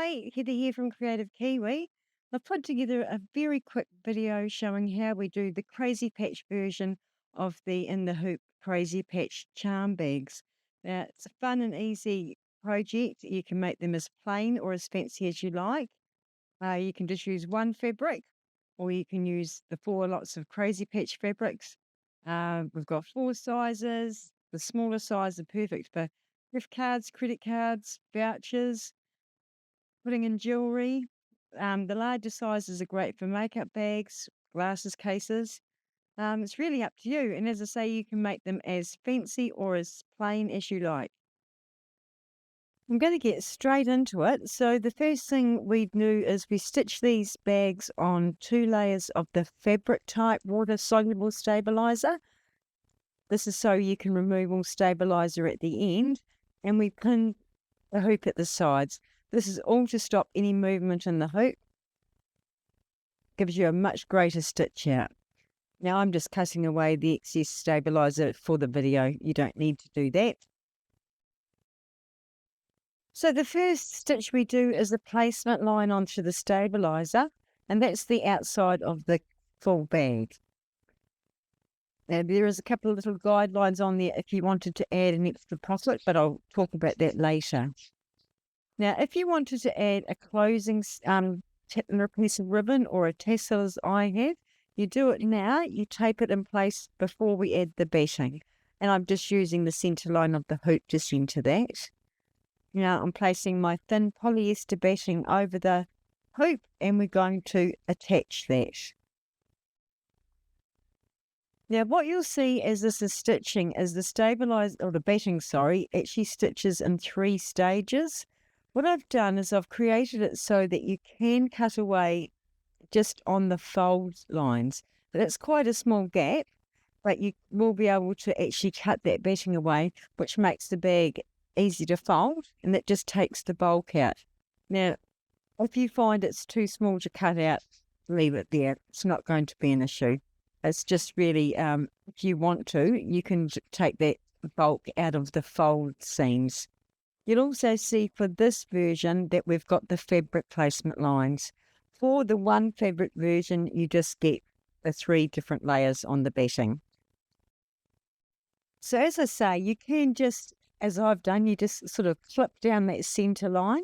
Hi, Heather here from Creative Kiwi. I've put together a very quick video showing how we do the Crazy Patch version of the In the Hoop Crazy Patch charm bags. Now, it's a fun and easy project. You can make them as plain or as fancy as you like. You can just use one fabric, or you can use the four lots of Crazy Patch fabrics. We've got four sizes. The smaller size are perfect for gift cards, credit cards, vouchers, putting in jewelry. The larger sizes are great for makeup bags, glasses cases. It's really up to you. And as I say, you can make them as fancy or as plain as you like. I'm going to get straight into it. So the first thing we do is we stitch these bags on 2 layers of the fabric type water soluble stabilizer. This is so you can remove all stabilizer at the end, and we pin the hoop at the sides. This is all to stop any movement in the hoop. Gives you a much greater stitch out. Now I'm just cutting away the excess stabilizer for the video. You don't need to do that. So the first stitch we do is a placement line onto the stabilizer, and that's the outside of the full bag. Now there is a couple of little guidelines on there if you wanted to add an extra pocket, but I'll talk about that later. Now, if you wanted to add a closing piece of ribbon or a tassel as I have, you do it now. You tape it in place before we add the batting. And I'm just using the centre line of the hoop to centre that. Now I'm placing my thin polyester batting over the hoop, and we're going to attach that. Now what you'll see as this is stitching is the batting, actually stitches in 3 stages. What I've done is I've created it so that you can cut away just on the fold lines. But it's quite a small gap, but you will be able to actually cut that batting away, which makes the bag easy to fold, and that just takes the bulk out. Now, if you find it's too small to cut out, leave it there. It's not going to be an issue. It's just really, if you want to, you can take that bulk out of the fold seams. You'll also see for this version that we've got the fabric placement lines. For the one fabric version, you just get the 3 different layers on the batting. So as I say, you can just, as I've done, you just sort of clip down that centre line.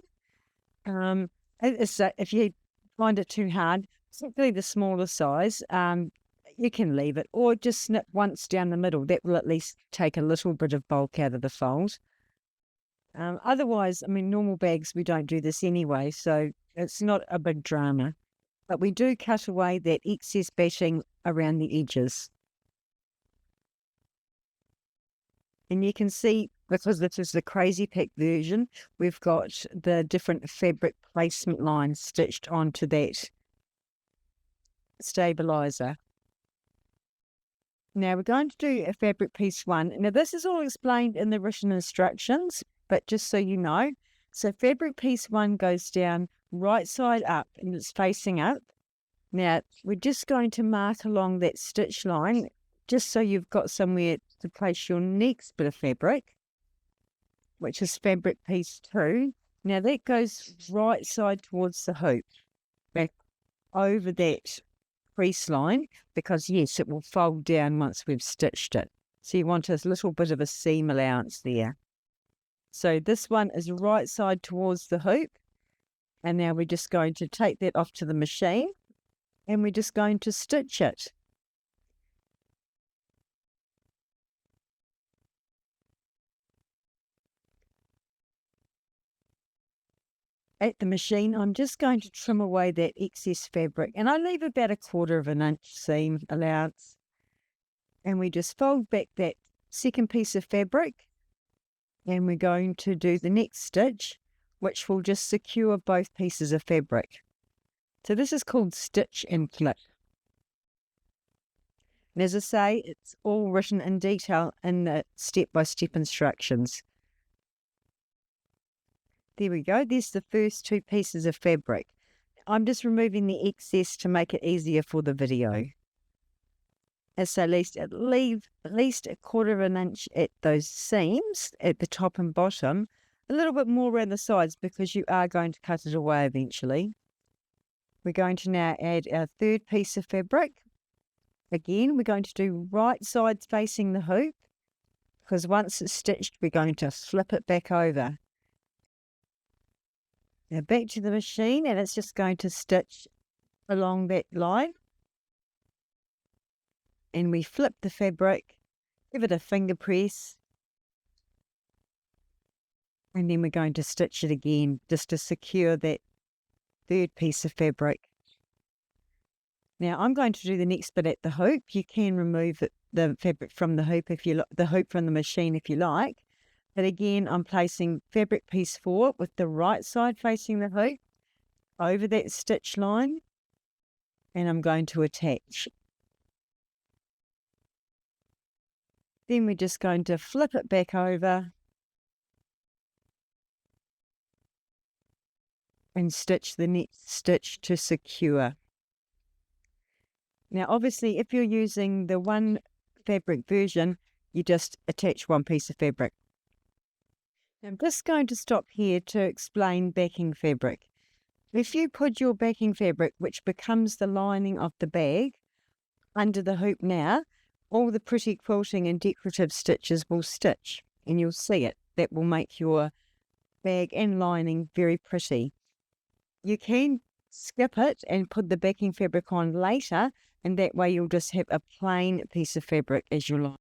If you find it too hard, particularly the smaller size, you can leave it, or just snip once down the middle. That will at least take a little bit of bulk out of the fold. Otherwise, I mean, normal bags, we don't do this anyway, so it's not a big drama. But we do cut away that excess batting around the edges. And you can see, because this is the Crazy Pack version, we've got the different fabric placement lines stitched onto that stabilizer. Now we're going to do a fabric piece 1. Now this is all explained in the written instructions, but just so you know, so fabric piece 1 goes down right side up and it's facing up. Now we're just going to mark along that stitch line just so you've got somewhere to place your next bit of fabric, which is fabric piece 2. Now that goes right side towards the hoop, back over that crease line, because yes, it will fold down once we've stitched it. So you want a little bit of a seam allowance there. So this one is right side towards the hoop, and now we're just going to take that off to the machine, and we're just going to stitch it. At the machine, I'm just going to trim away that excess fabric, and I leave about 1/4 inch seam allowance. And we just fold back that second piece of fabric, and we're going to do the next stitch, which will just secure both pieces of fabric. So this is called stitch and clip. And as I say, it's all written in detail in the step-by-step instructions. There we go. There's the first 2 pieces of fabric. I'm just removing the excess to make it easier for the video. And so leave at least 1/4 inch at those seams at the top and bottom, a little bit more around the sides because you are going to cut it away eventually. We're going to now add our third piece of fabric. Again, we're going to do right sides facing the hoop because once it's stitched, we're going to flip it back over. Now back to the machine, and it's just going to stitch along that line. And we flip the fabric, give it a finger press, and then we're going to stitch it again just to secure that third piece of fabric. Now I'm going to do the next bit at the hoop. You can remove the fabric from the hoop if you like, the hoop from the machine if you like. But again, I'm placing fabric piece 4 with the right side facing the hoop over that stitch line, and I'm going to attach. Then we're just going to flip it back over and stitch the next stitch to secure. Now, obviously, if you're using the one fabric version, you just attach one piece of fabric. I'm just going to stop here to explain backing fabric. If you put your backing fabric, which becomes the lining of the bag, under the hoop now, all the pretty quilting and decorative stitches will stitch, and you'll see it. That will make your bag and lining very pretty. You can skip it and put the backing fabric on later, and that way you'll just have a plain piece of fabric as your line.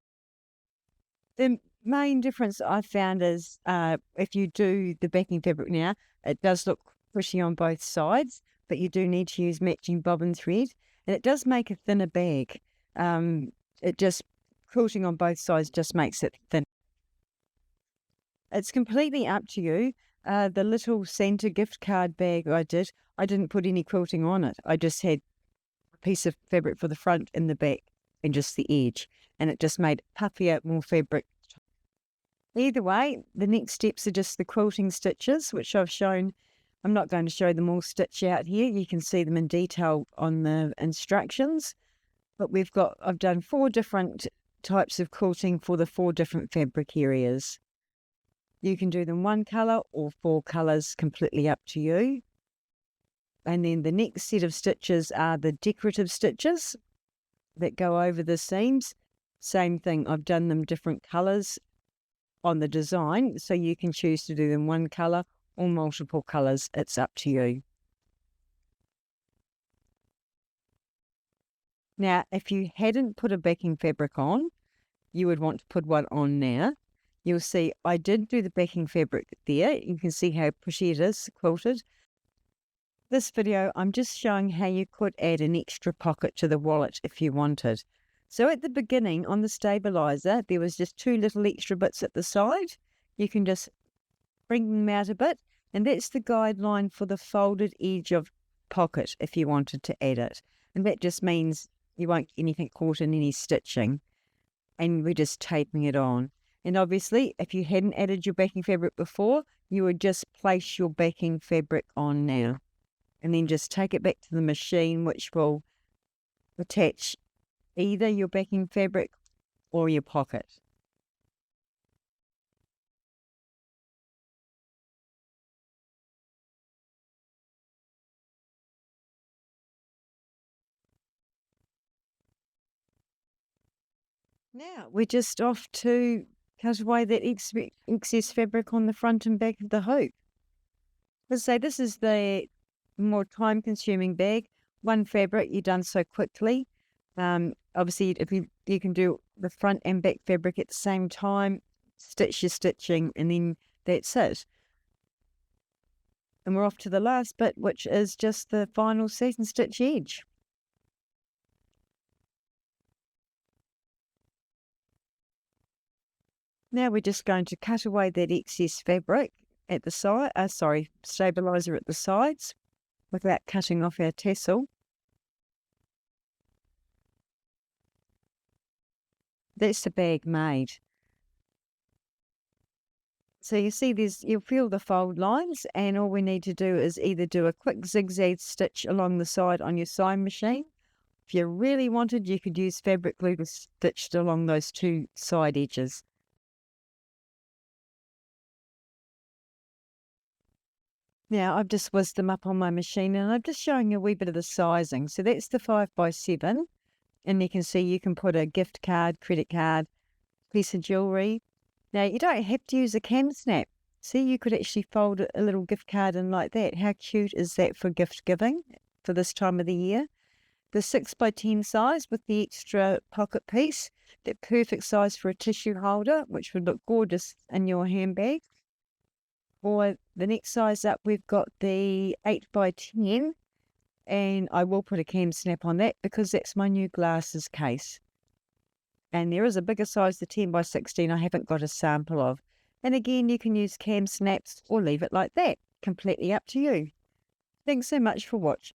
The main difference I found is if you do the backing fabric now, it does look pretty on both sides, but you do need to use matching bobbin thread, and it does make a thinner bag. Quilting on both sides just makes it thin. It's completely up to you. The little Santa gift card bag I didn't put any quilting on it. I just had a piece of fabric for the front and the back and just the edge, and it just made puffier, more fabric. Either way, the next steps are just the quilting stitches, which I've shown. I'm not going to show them all stitched out here. You can see them in detail on the instructions. But I've done 4 different types of quilting for the 4 different fabric areas. You can do them 1 colour or 4 colours, completely up to you. And then the next set of stitches are the decorative stitches that go over the seams. Same thing, I've done them different colours on the design, so you can choose to do them 1 colour or multiple colours. It's up to you. Now, if you hadn't put a backing fabric on, you would want to put one on now. You'll see I did do the backing fabric there. You can see how pretty it is quilted. This video, I'm just showing how you could add an extra pocket to the wallet if you wanted. So at the beginning on the stabilizer, there was just 2 little extra bits at the side. You can just bring them out a bit, and that's the guideline for the folded edge of pocket if you wanted to add it. And that just means you won't get anything caught in any stitching, and we're just taping it on. And obviously, if you hadn't added your backing fabric before, you would just place your backing fabric on now, and then just take it back to the machine, which will attach either your backing fabric or your pocket. Now we're just off to cut away that excess fabric on the front and back of the hoop. Let's say this is the more time-consuming bag. 1 fabric, you're done so quickly. Obviously, if you can do the front and back fabric at the same time, stitch your stitching, and then that's it. And we're off to the last bit, which is just the final satin stitch edge. Now we're just going to cut away that excess fabric at the side, stabilizer at the sides, without cutting off our tassel. That's the bag made. So you see you'll feel the fold lines, and all we need to do is either do a quick zigzag stitch along the side on your sewing machine. If you really wanted, you could use fabric glue to stitch along those 2 side edges. Now, I've just whizzed them up on my machine and I'm just showing you a wee bit of the sizing. So that's the 5x7. And you can see you can put a gift card, credit card, piece of jewellery. Now, you don't have to use a cam snap. See, you could actually fold a little gift card in like that. How cute is that for gift giving for this time of the year? The 6x10 size with the extra pocket piece, that perfect size for a tissue holder, which would look gorgeous in your handbag. Or the next size up, we've got the 8x10, and I will put a cam snap on that because that's my new glasses case. And there is a bigger size, the 10x16, I haven't got a sample of. And again, you can use cam snaps or leave it like that. Completely up to you. Thanks so much for watching.